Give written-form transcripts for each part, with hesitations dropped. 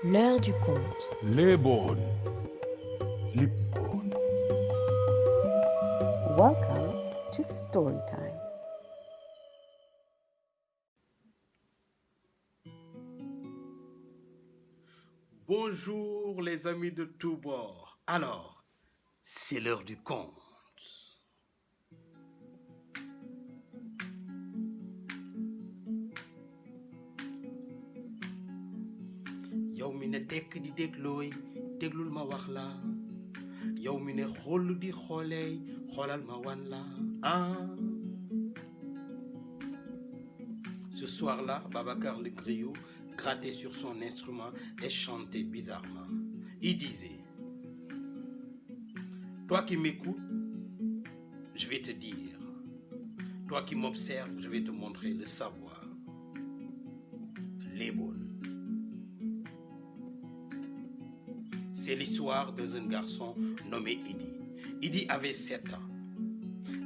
L'heure du conte. Lebon. Lipon. Welcome to Storytime. Bonjour les amis de tous bords. Alors, c'est l'heure du conte. yow mi ne tekk di déglooy déglul ma wax la yow mi ne xool di xooleey xoolal ma wan la ah. Ce soir-là, Babacar le griot grattait sur son instrument et chantait bizarrement. Il disait: toi qui m'écoutes, je vais te dire. Toi qui m'observes, je vais te montrer le savoir. Lebon. C'est l'histoire d'un garçon nommé Idi. Idi avait 7 ans.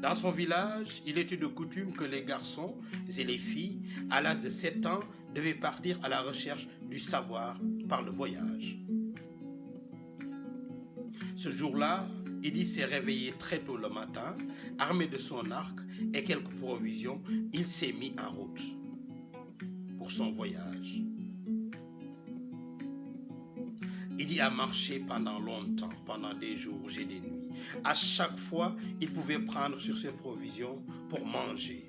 Dans son village, il était de coutume que les garçons et les filles, à l'âge de 7 ans, devaient partir à la recherche du savoir par le voyage. Ce jour-là, Idi s'est réveillé très tôt le matin, armé de son arc et quelques provisions. Il s'est mis en route pour son voyage. Idi a marché pendant longtemps, pendant des jours et des nuits. À chaque fois, il pouvait prendre sur ses provisions pour manger.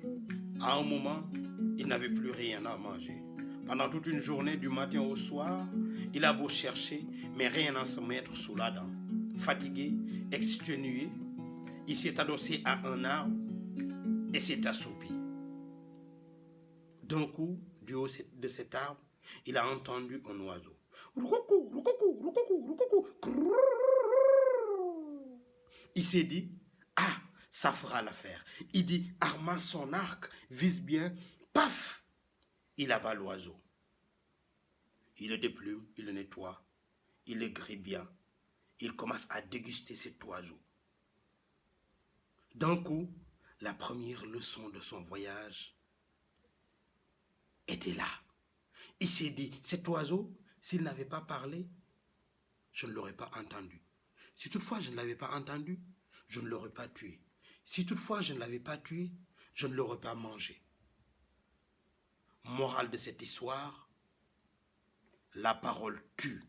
À un moment, il n'avait plus rien à manger. Pendant toute une journée, du matin au soir, il a beau chercher, mais rien à se mettre sous la dent. Fatigué, exténué, il s'est adossé à un arbre et s'est assoupi. D'un coup, du haut de cet arbre, il a entendu un oiseau. Il s'est dit: ah, ça fera l'affaire. Il dit, armant son arc, vise bien, paf, il abat l'oiseau. Il le déplume, il le nettoie, il le grille bien. Il commence à déguster cet oiseau. D'un coup, la première leçon de son voyage était là. Il s'est dit, cet oiseau, s'il n'avait pas parlé, je ne l'aurais pas entendu. Si toutefois je ne l'avais pas entendu, je ne l'aurais pas tué. Si toutefois je ne l'avais pas tué, je ne l'aurais pas mangé. Morale de cette histoire, la parole tue.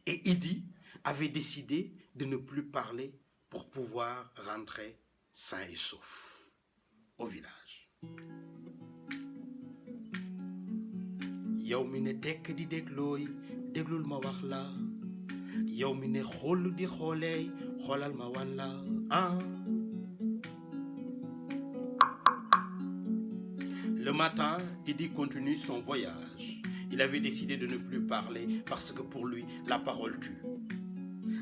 Et Idi avait décidé de ne plus parler pour pouvoir rentrer sain et sauf au village. yow mi ne tekk di déglooy déglul ma wax la yow mi ne xool di xooleey xoolal ma wan la ah. Le matin, Idi continue son voyage. Il avait décidé de ne plus parler parce que pour lui, la parole tue.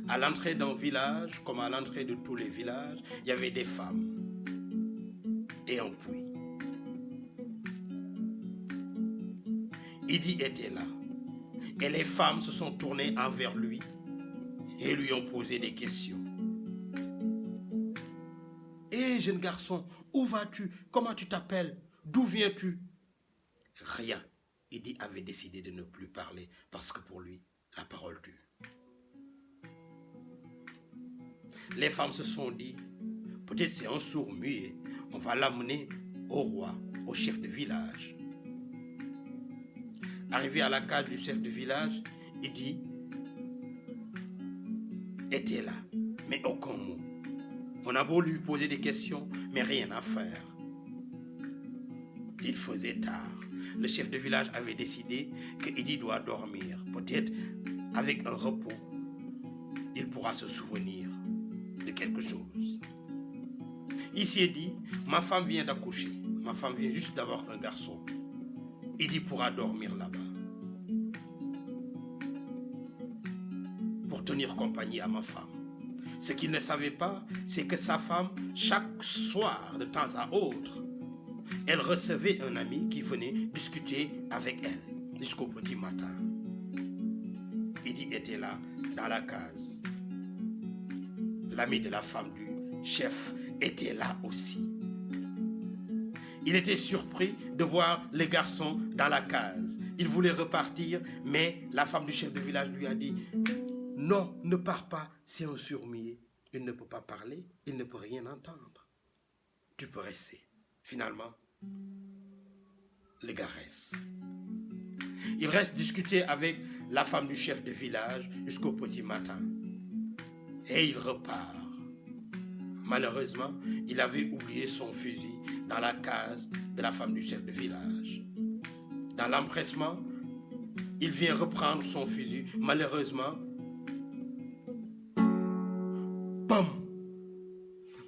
À l'entrée d'un village, comme à l'entrée de tous les villages, il y avait des femmes et un puits. Idi était là, et les femmes se sont tournées envers lui et lui ont posé des questions. Hé, jeune garçon, où vas-tu? Comment tu t'appelles? D'où viens-tu? Rien. Idi avait décidé de ne plus parler parce que pour lui, la parole tue. Les femmes se sont dit, peut-être c'est un sourd muet, on va l'amener au roi, au chef de village. Arrivé à la case du chef de village, Idi était là, mais aucun mot. On a beau lui poser des questions, mais rien à faire. Il faisait tard. Le chef de village avait décidé que Idi doit dormir. Peut-être avec un repos, il pourra se souvenir de quelque chose. Il s'est dit, ma femme vient d'accoucher. Ma femme vient juste d'avoir un garçon. Idi pourra dormir là-bas pour tenir compagnie à ma femme. Ce qu'il ne savait pas, c'est que sa femme, chaque soir, de temps à autre, elle recevait un ami qui venait discuter avec elle jusqu'au petit matin. Idi était là, dans la case. L'ami de la femme du chef était là aussi. Il était surpris de voir les garçons dans la case. Il voulait repartir, mais la femme du chef de village lui a dit « Non, ne pars pas, c'est un sourd-muet. Il ne peut pas parler, il ne peut rien entendre. Tu peux rester. » Finalement, le gars reste. Il reste discuter avec la femme du chef de village jusqu'au petit matin. Et il repart. Malheureusement, il avait oublié son fusil dans la case de la femme du chef de village. Dans l'empressement, il vient reprendre son fusil. Malheureusement, pam!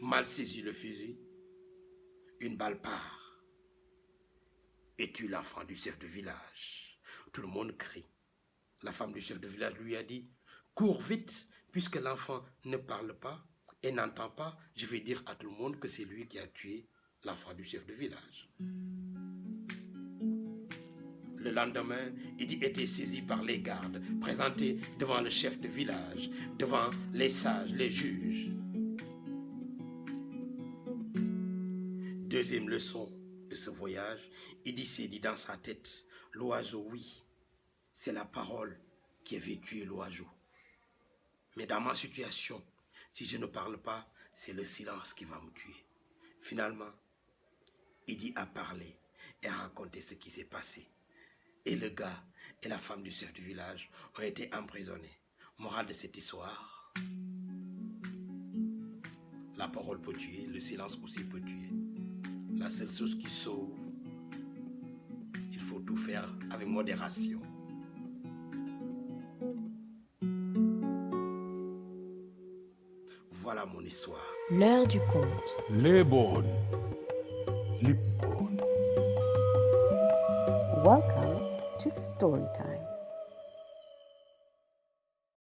Mal saisi le fusil, une balle part et tue l'enfant du chef de village. Tout le monde crie. La femme du chef de village lui a dit « Cours vite, puisque l'enfant ne parle pas et n'entend pas, je vais dire à tout le monde que c'est lui qui a tué l'enfant du chef de village. » Le lendemain, Idi était saisi par les gardes, présenté devant le chef de village, devant les sages, les juges. Deuxième leçon de ce voyage, Idi s'est dit dans sa tête, l'oiseau, oui, c'est la parole qui avait tué l'oiseau. Mais dans ma situation, si je ne parle pas, c'est le silence qui va me tuer. Finalement, Idi a parlé et a raconté ce qui s'est passé. Et le gars et la femme du chef du village ont été emprisonnés. Morale de cette histoire, la parole peut tuer, le silence aussi peut tuer. La seule chose qui sauve, il faut tout faire avec modération. Voilà mon histoire. L'heure du conte. Lebon. Lippon. Welcome to Storytime.